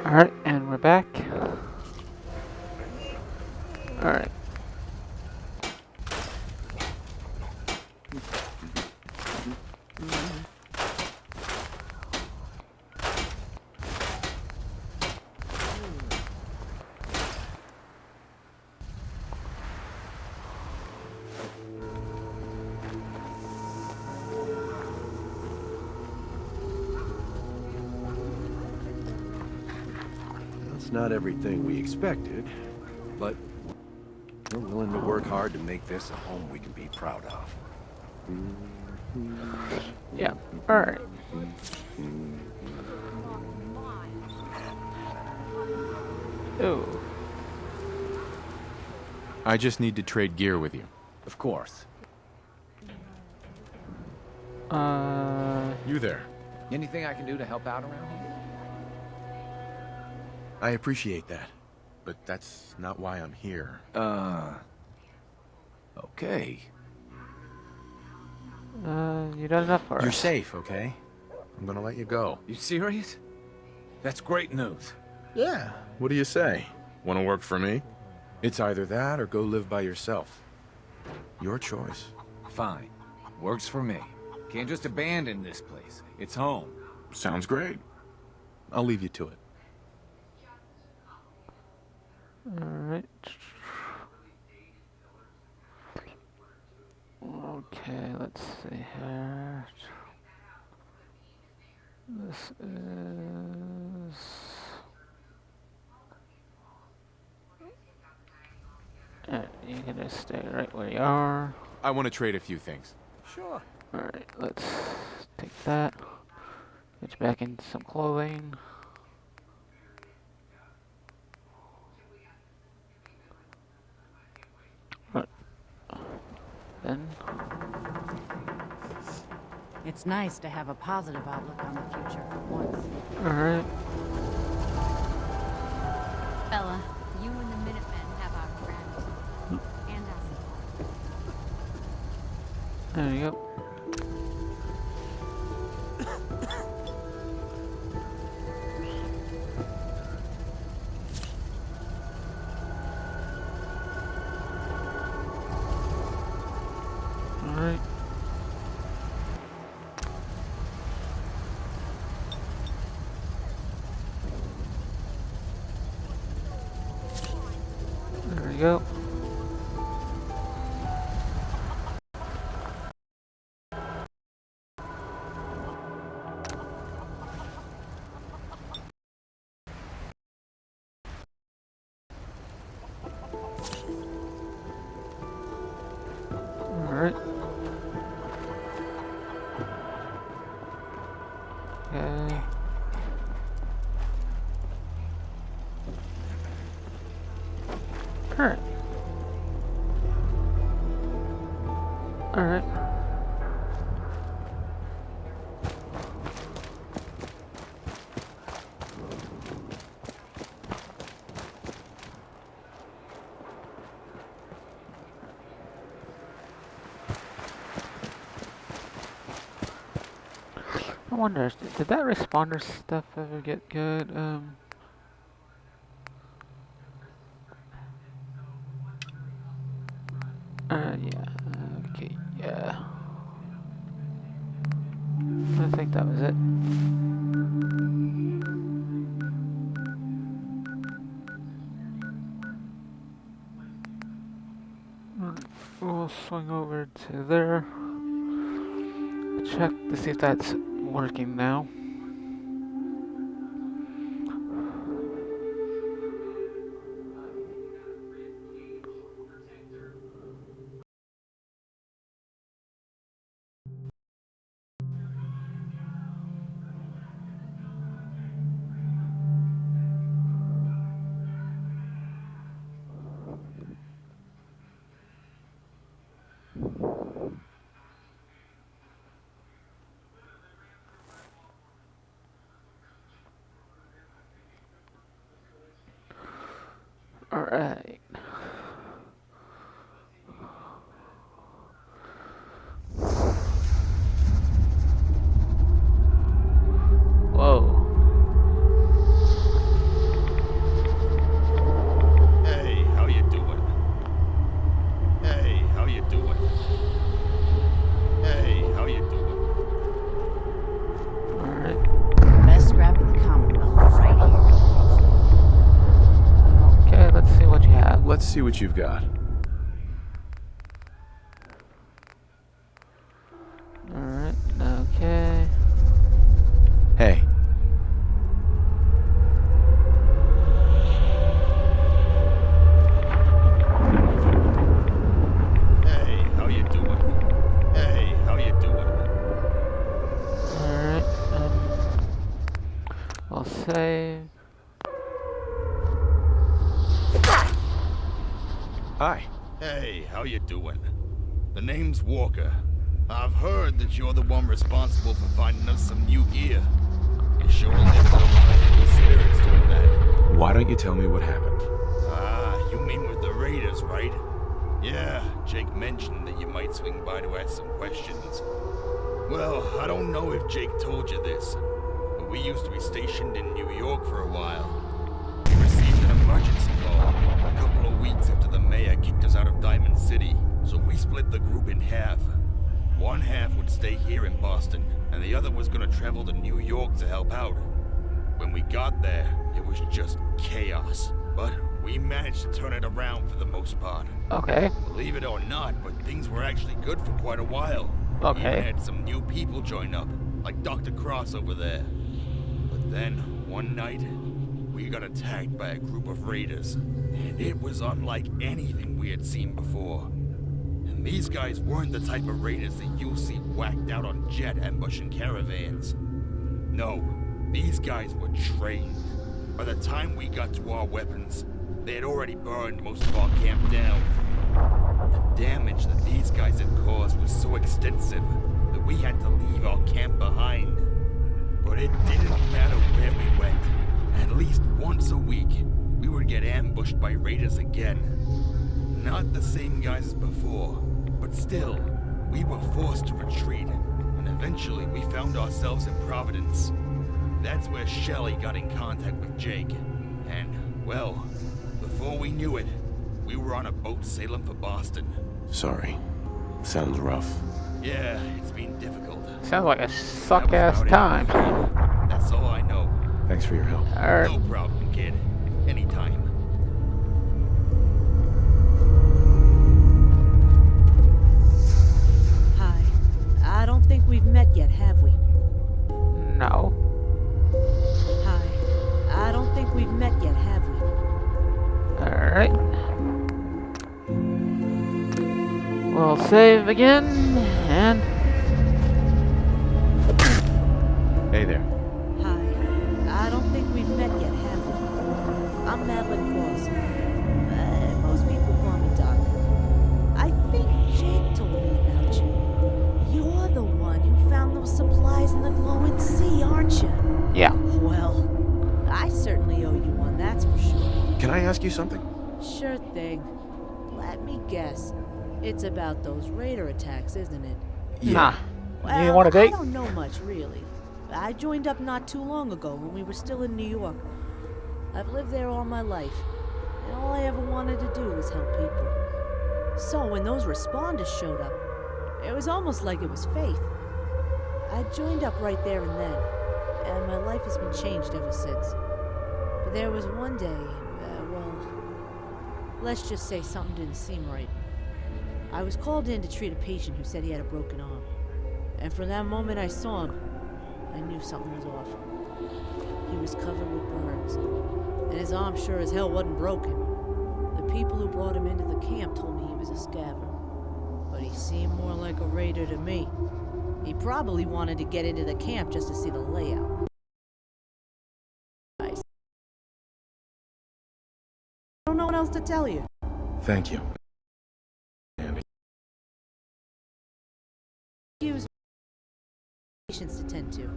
Alright, and we're back. Alright. It's not everything we expected, but we're willing to work hard to make this a home we can be proud of. Yeah, alright. Oh. I just need to trade gear with you. Of course. You there. Anything I can do to help out around here? I appreciate that, but that's not why I'm here. Okay. You done enough for You're us. safe, okay? I'm gonna let you go. You serious? That's great news. Yeah. What do you say? Wanna work for me? It's either that or go live by yourself. Your choice. Fine. Works for me. Can't just abandon this place. It's home. Sounds great. I'll leave you to it. Alright. Okay, let's see here. This is... you can just stay right where you are. I want to trade a few things. Sure. Alright, let's take that. Get you back into some clothing. Right. Then, It's nice to have a positive outlook on the future for once. alright. Bella, you and the Minutemen have our friend. And us. There you go. Alright. There we go. Alright. Okay. Alright. Alright. I wonder, did that responder stuff ever get good? Yeah. Okay, yeah. I think that was it. We'll swing over to there. Check to see if that's working now. Alright. Whoa. Let's see what you've got. Alright, okay. Hey. Hey, how you doing? Hey, how you doing? Alright, I'll save. Hi. Hey, how you doing? The name's Walker. I've heard that you're the one responsible for finding us some new gear. You sure lifted a lot of people's spirits doing that. Why don't you tell me what happened? Ah, you mean with the Raiders, right? Yeah, Jake mentioned that you might swing by to ask some questions. Well, I don't know if Jake told you this, but we used to be stationed in New York for a while. We received an emergency call a couple of weeks after the mayor kicked us out of Diamond City, so we split the group in half. One half would stay here in Boston, and the other was gonna travel to New York to help out. When we got there, it was just chaos, but we managed to turn it around for the most part. Okay. Believe it or not, but things were actually good for quite a while. Okay. We even had some new people join up, like Dr. Cross over there. But then, one night, we got attacked by a group of raiders, and it was unlike anything we had seen before. And these guys weren't the type of raiders that you'll see whacked out on jet ambushing caravans. No, these guys were trained. By the time we got to our weapons, they had already burned most of our camp down. The damage that these guys had caused was so extensive that we had to leave our camp behind. But it didn't matter where we went. At least once a week, we would get ambushed by raiders again. Not the same guys as before, but still, we were forced to retreat, and eventually we found ourselves in Providence. That's where Shelley got in contact with Jake, and, well, before we knew it, we were on a boat sailing for Boston. Sorry. Sounds rough. Yeah, it's been difficult. Sounds like a That was suck-ass about it, time. I'm afraid. That's all I know. Thanks for your help. Alright. No problem, kid. Anytime. Hi. I don't think we've met yet, have we? No. Hi. I don't think we've met yet, have we? Alright. We'll save again, and... Hey there. Hi. I don't think we've met yet, have we? I'm Madeline Cross. Most people call me Doc. I think Jake told me about you. You're the one who found those supplies in the glowing sea, aren't you? Yeah. Well, I certainly owe you one, that's for sure. Can I ask you something? Sure thing. Let me guess. It's about those raider attacks, isn't it? Nah. Well, You want a date? I don't know much, really. I joined up not too long ago when we were still in New York. I've lived there all my life, and all I ever wanted to do was help people. So when those responders showed up, it was almost like it was fate. I joined up right there and then, and my life has been changed ever since. But there was one day, well, let's just say something didn't seem right. I was called in to treat a patient who said he had a broken arm. And from that moment I saw him, I knew something was off. He was covered with burns, and his arm sure as hell wasn't broken. The people who brought him into the camp told me he was a scaver, but he seemed more like a raider to me. He probably wanted to get into the camp just to see the layout. I don't know what else to tell you. Thank you. Andy. Use patients to tend to.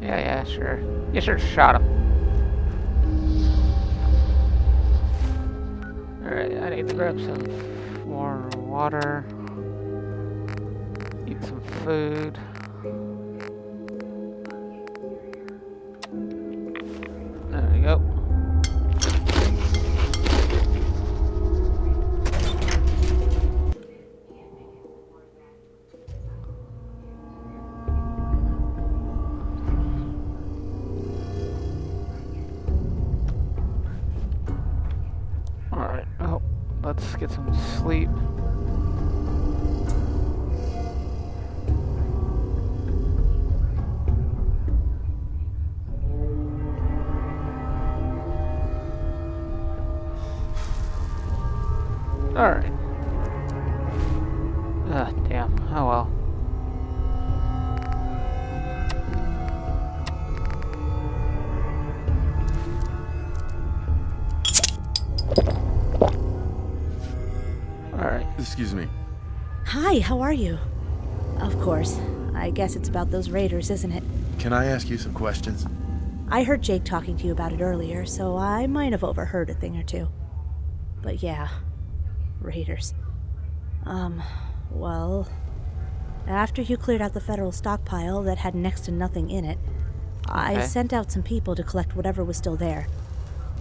Yeah, sure. You should have shot him. Alright, I need to grab some more water. Eat some food. There we go. Alright, oh, let's get some sleep. Alright. Ah, damn. Oh well. Alright. Excuse me. Hi, how are you? Of course. I guess it's about those raiders, isn't it? Can I ask you some questions? I heard Jake talking to you about it earlier, so I might have overheard a thing or two. But yeah, raiders. Well, after you cleared out the federal stockpile that had next to nothing in it, I Okay. sent out some people to collect whatever was still there.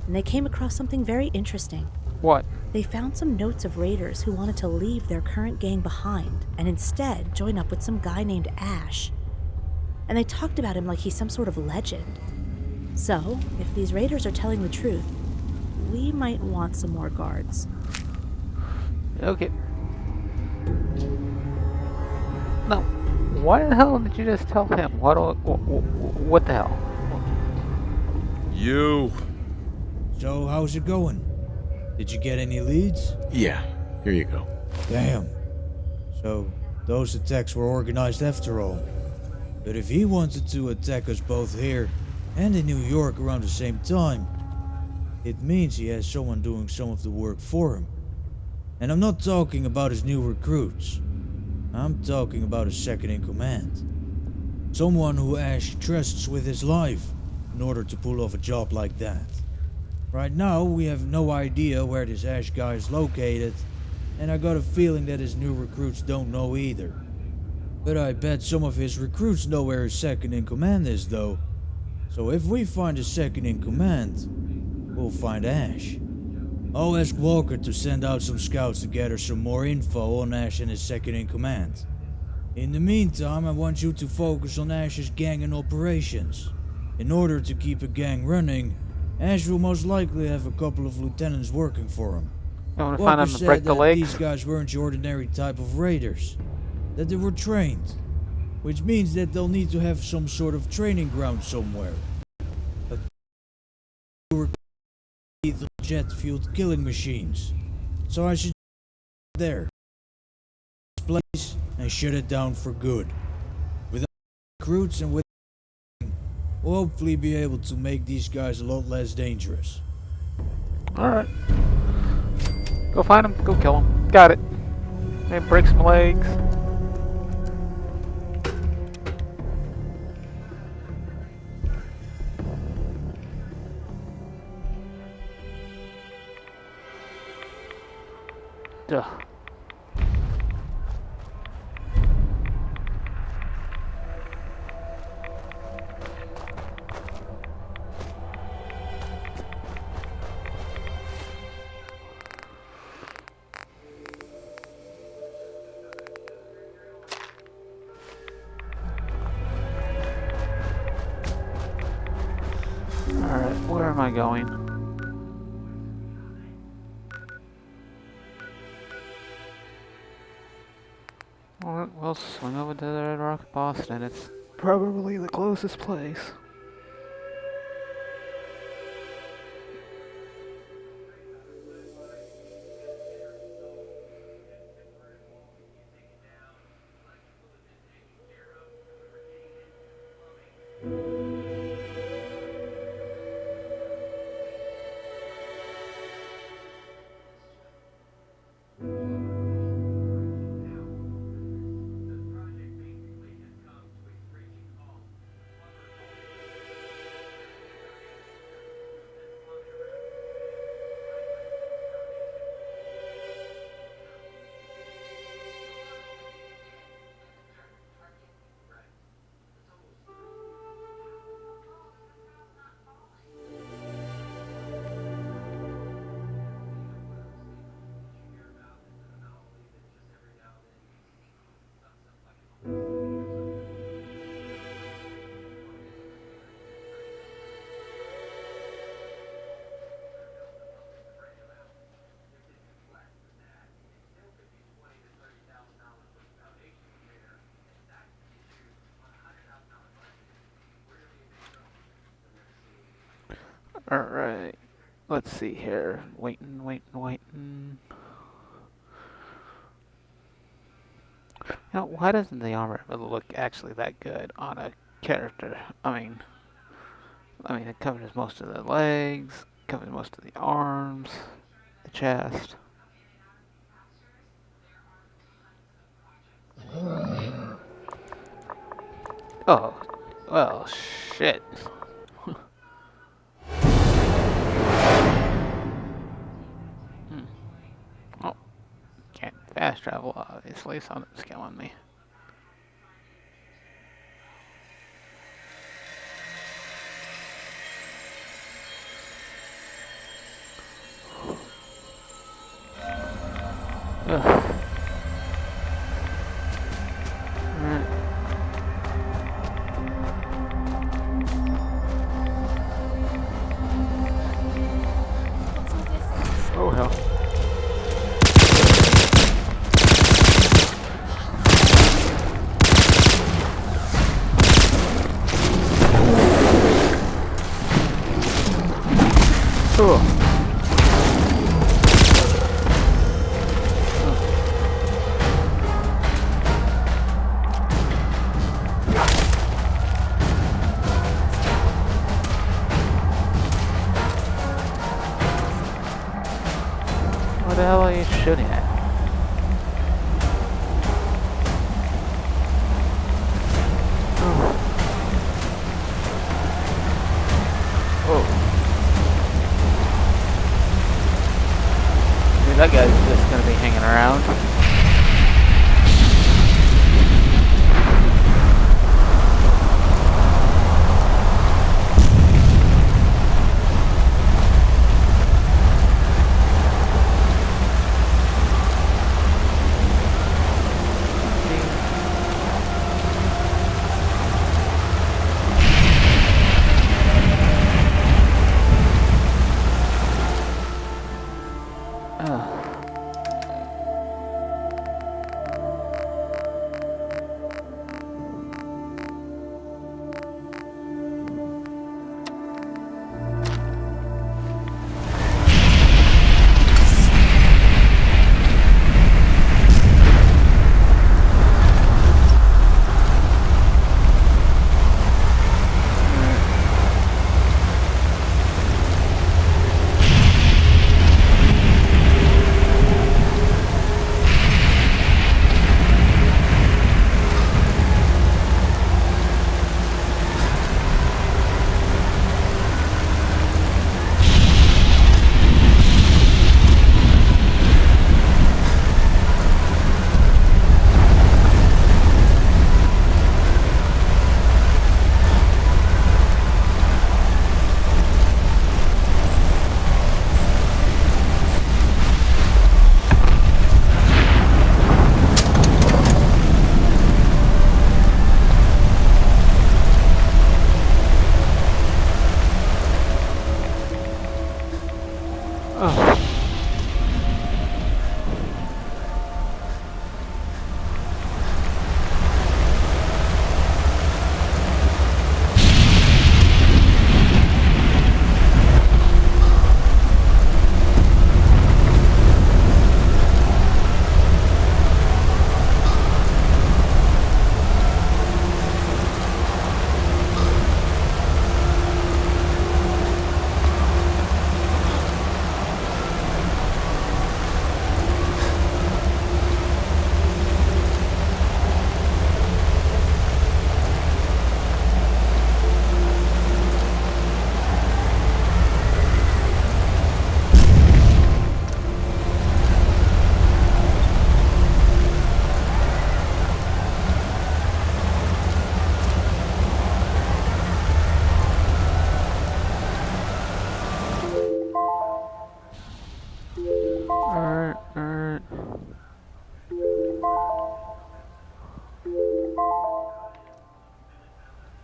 And they came across something very interesting. What? They found some notes of raiders who wanted to leave their current gang behind and instead join up with some guy named Ash. And they talked about him like he's some sort of legend. So, if these raiders are telling the truth, we might want some more guards. Okay. No. Why the hell did you just tell him? What the hell? You. So, how's it going? Did you get any leads? Yeah, here you go. Damn. So, those attacks were organized after all. But if he wanted to attack us both here and in New York around the same time, it means he has someone doing some of the work for him. And I'm not talking about his new recruits. I'm talking about his second in command. Someone who Ash trusts with his life in order to pull off a job like that. Right now, we have no idea where this Ash guy is located, and I got a feeling that his new recruits don't know either. But I bet some of his recruits know where his second in command is, though. So if we find his second in command, we'll find Ash. I'll ask Walker to send out some scouts to gather some more info on Ash and his second in command. In the meantime, I want you to focus on Ash's gang and operations. In order to keep a gang running, Ash will most likely have a couple of lieutenants working for him. You want to Walker find him and said break the that legs? these guys weren't your ordinary type of raiders. That they were trained. Which means that they'll need to have some sort of training ground somewhere. Lethal jet-fueled killing machines. So I should there. This place and shut it down for good. With recruits and with we'll hopefully be able to make these guys a lot less dangerous. Alright. Go find him, go kill him. Got it. Maybe break some legs. Ugh. Alright, where am I going? Well, we'll swing over to the Red Rock, Boston. It's probably the closest place. let's see here. Waiting. You know, why doesn't the armor look actually that good on a character? I mean, it covers most of the legs, covers most of the arms, the chest. Oh, well, shit. Oh, can't fast travel, obviously, so it's killing me. Ugh. Alright. What's all this? Oh, hell. Oh. What the hell are you shooting at? Oh. Oh. Dude, that guy's just gonna be hanging around.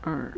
Alright.